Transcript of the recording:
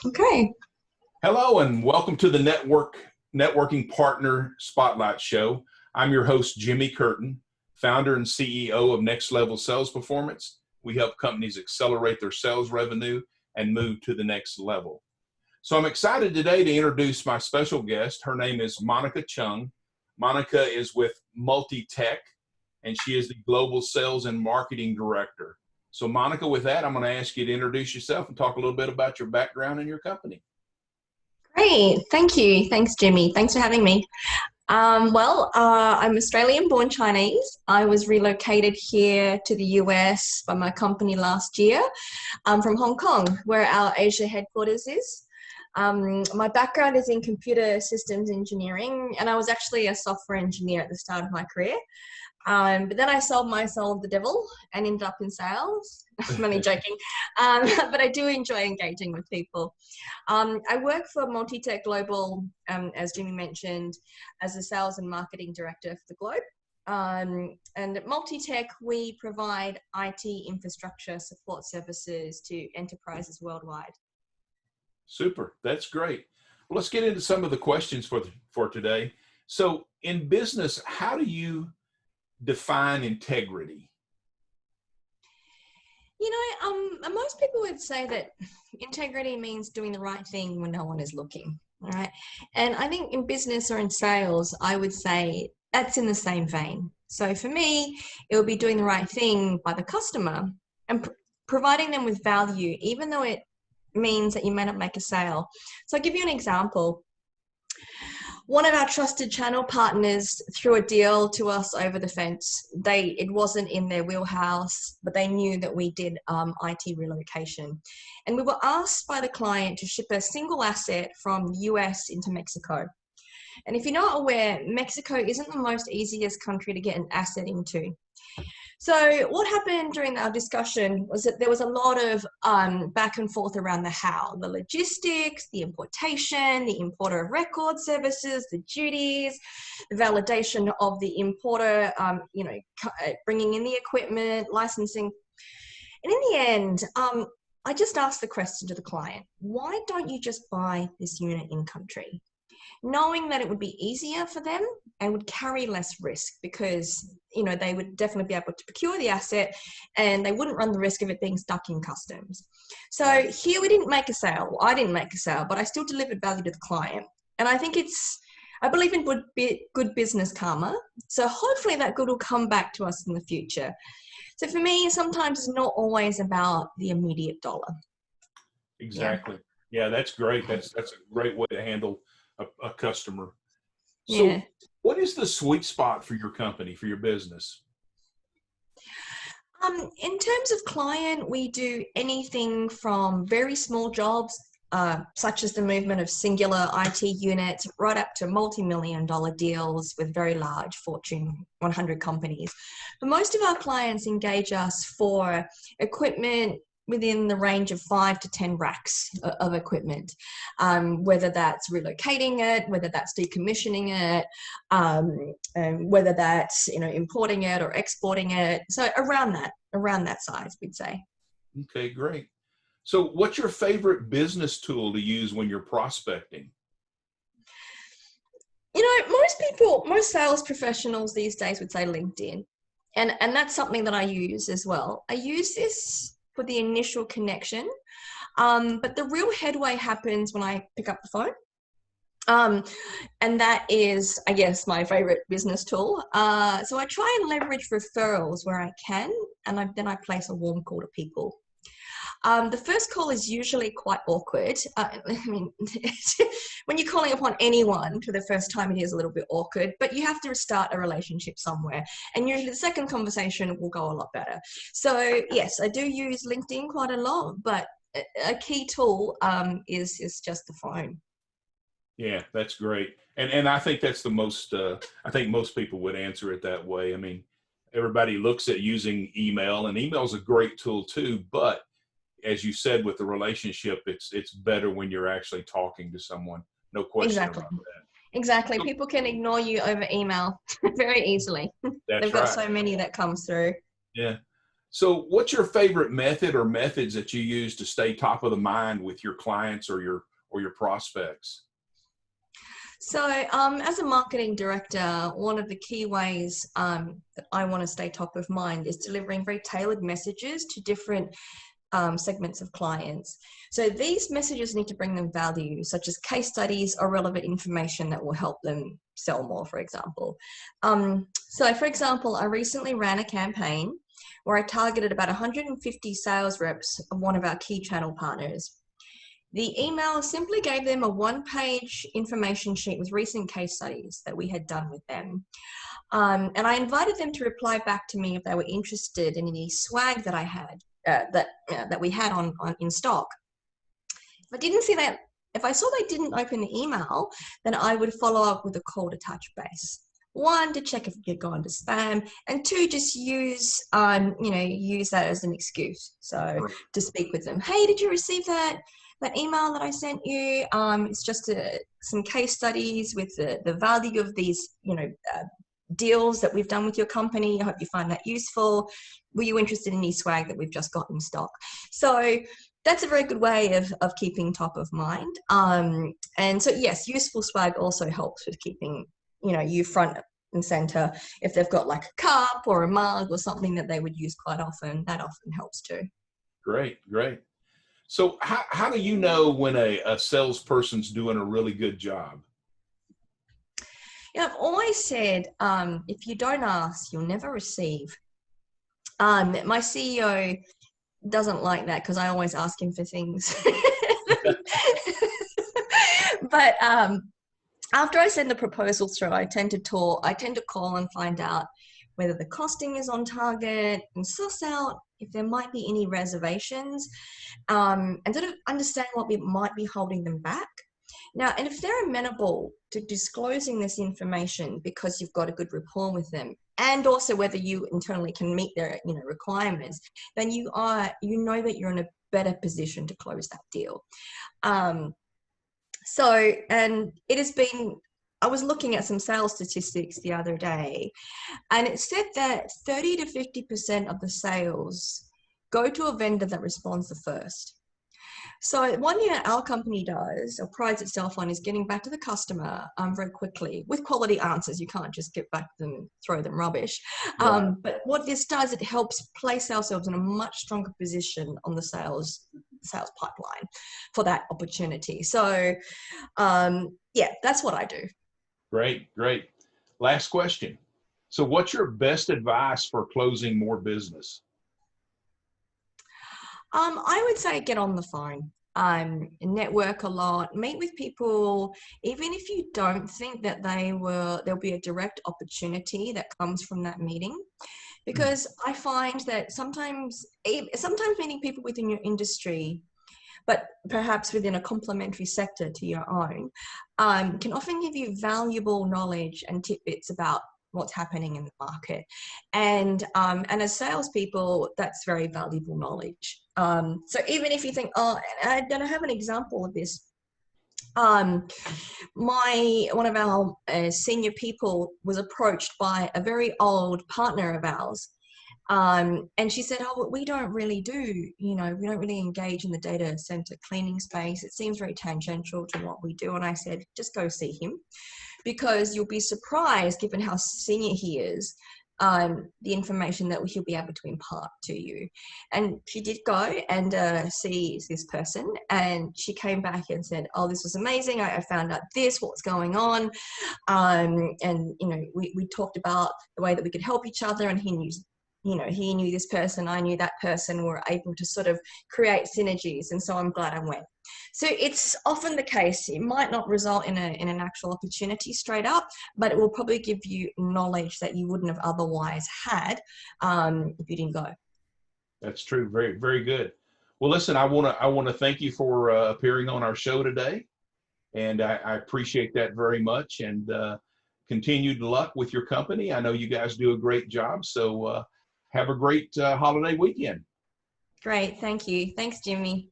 Okay. Hello and welcome to the Networking Partner Spotlight Show. I'm your host, Jimmy Curtin, founder and CEO of Next Level Sales Performance. We help companies accelerate their sales revenue and move to the next level. So I'm excited today to introduce my special guest. Her name is Monica Chung. Monica is with MultiTek, and she is the Global Sales and Marketing Director. So Monica, with that, I'm going to ask you to introduce yourself and talk a little bit about your background and your company. Great. Thank you. Thanks, Jimmy. Thanks for having me. I'm Australian born Chinese. I was relocated here to the US by my company last year. I'm from Hong Kong, where our Asia headquarters is. My background is in computer systems engineering, and I was actually a software engineer at the start of my career. But then I sold my soul to the devil and ended up in sales. I'm only joking. But I do enjoy engaging with people. I work for MultiTek Global, as Jimmy mentioned, as a sales and marketing director for the globe. And at MultiTek, we provide IT infrastructure support services to enterprises worldwide. Super. That's great. Well, let's get into some of the questions for today. So in business, how do you define integrity? Most people would say that integrity means doing the right thing when no one is looking, all right? And I think in business or in sales, I would say that's in the same vein. So for me, it would be doing the right thing by the customer and providing them with value, even though it means that you may not make a sale. So I'll give you an example. One of our trusted channel partners threw a deal to us over the fence. It wasn't in their wheelhouse, but they knew that we did IT relocation. And we were asked by the client to ship a single asset from the US into Mexico. And if you're not aware, Mexico isn't the most easiest country to get an asset into. So what happened during our discussion was that there was a lot of back and forth around the how, the logistics, the importation, the importer of record services, the duties, the validation of the importer, bringing in the equipment, licensing. And in the end, I just asked the question to the client, why don't you just buy this unit in country? Knowing that it would be easier for them and would carry less risk because, they would definitely be able to procure the asset and they wouldn't run the risk of it being stuck in customs. So here we didn't make a sale. I didn't make a sale, but I still delivered value to the client. And I think I believe in good business karma. So hopefully that good will come back to us in the future. So for me, sometimes it's not always about the immediate dollar. Exactly. Yeah, that's great. That's a great way to handle a customer. So what is the sweet spot for your company, for your business? In terms of client, we do anything from very small jobs, such as the movement of singular IT units, right up to multi-million-dollar deals with very large Fortune 100 companies. But most of our clients engage us for equipment within the range of 5 to 10 racks of equipment, whether that's relocating it, whether that's decommissioning it, and whether that's importing it or exporting it. So around that size, we'd say. Okay, great. So what's your favorite business tool to use when you're prospecting? Most sales professionals these days would say LinkedIn. And that's something that I use as well. I use this for the initial connection, but the real headway happens when I pick up the phone. And that is, I guess, my favorite business tool. So I try and leverage referrals where I can, and then I place a warm call to people. The first call is usually quite awkward. When you're calling upon anyone for the first time, it is a little bit awkward, but you have to start a relationship somewhere. And usually the second conversation will go a lot better. So yes, I do use LinkedIn quite a lot, but a key tool is just the phone. Yeah, that's great. And I think that's the most, I think most people would answer it that way. I mean, everybody looks at using email, and email is a great tool too, but as you said, with the relationship, it's better when you're actually talking to someone. No question about that. Exactly. People can ignore you over email very easily. That's They've got so many that comes through. Yeah. So what's your favorite method or methods that you use to stay top of the mind with your clients or your prospects? So, as a marketing director, one of the key ways that I want to stay top of mind is delivering very tailored messages to different segments of clients. So these messages need to bring them value, such as case studies or relevant information that will help them sell more, for example. So for example, I recently ran a campaign where I targeted about 150 sales reps of one of our key channel partners. The email simply gave them a one-page information sheet with recent case studies that we had done with them. And I invited them to reply back to me if they were interested in any swag that I had, that we had on in stock. If I didn't see that, if I saw they didn't open the email, then I would follow up with a call to touch base. One, to check if you'd gone to spam, and two, just use use that as an excuse. So to speak with them. Hey, did you receive that email that I sent you? It's just some case studies with the value of these, deals that we've done with your company. I hope you find that useful. Were you interested in any swag that we've just got in stock? So that's a very good way of keeping top of mind. And so yes, useful swag also helps with keeping, you front and center. If they've got like a cup or a mug or something that they would use quite often, that often helps too. Great. So how do you know when a salesperson's doing a really good job? I've always said, if you don't ask, you'll never receive. My CEO doesn't like that because I always ask him for things. But after I send the proposal through, I tend to call and find out whether the costing is on target and suss out if there might be any reservations, and sort of understand what might be holding them back. Now, and if they're amenable to disclosing this information because you've got a good rapport with them, and also whether you internally can meet their requirements, then you know that you're in a better position to close that deal. So, and it has been, I was looking at some sales statistics the other day, and it said that 30 to 50% of the sales go to a vendor that responds the first. So one thing that our company does or prides itself on is getting back to the customer very quickly with quality answers. You can't just get back to them and throw them rubbish. Right. But what this does, it helps place ourselves in a much stronger position on the sales pipeline for that opportunity. So that's what I do. Great. Last question. So what's your best advice for closing more business? I would say get on the phone, network a lot, meet with people, even if you don't think that there'll be a direct opportunity that comes from that meeting. Because I find that sometimes meeting people within your industry, but perhaps within a complementary sector to your own, can often give you valuable knowledge and tidbits about what's happening in the market. And as salespeople, that's very valuable knowledge. So even if you think, oh, and I have an example of this. One of our senior people was approached by a very old partner of ours. And she said, oh, we don't really engage in the data center cleaning space. It seems very tangential to what we do. And I said, just go see him, because you'll be surprised, given how senior he is, the information that he'll be able to impart to you. And she did go and see this person, and she came back and said, oh, this was amazing. I found out what's going on. And we talked about the way that we could help each other, and he knew this person, I knew that person, were able to sort of create synergies. And so I'm glad I went. So it's often the case, it might not result in an actual opportunity straight up, but it will probably give you knowledge that you wouldn't have otherwise had if you didn't go. That's true. Very, very good. Well, listen, I want to thank you for appearing on our show today. And I appreciate that very much, and continued luck with your company. I know you guys do a great job. So have a great holiday weekend. Great. Thank you. Thanks, Jimmy.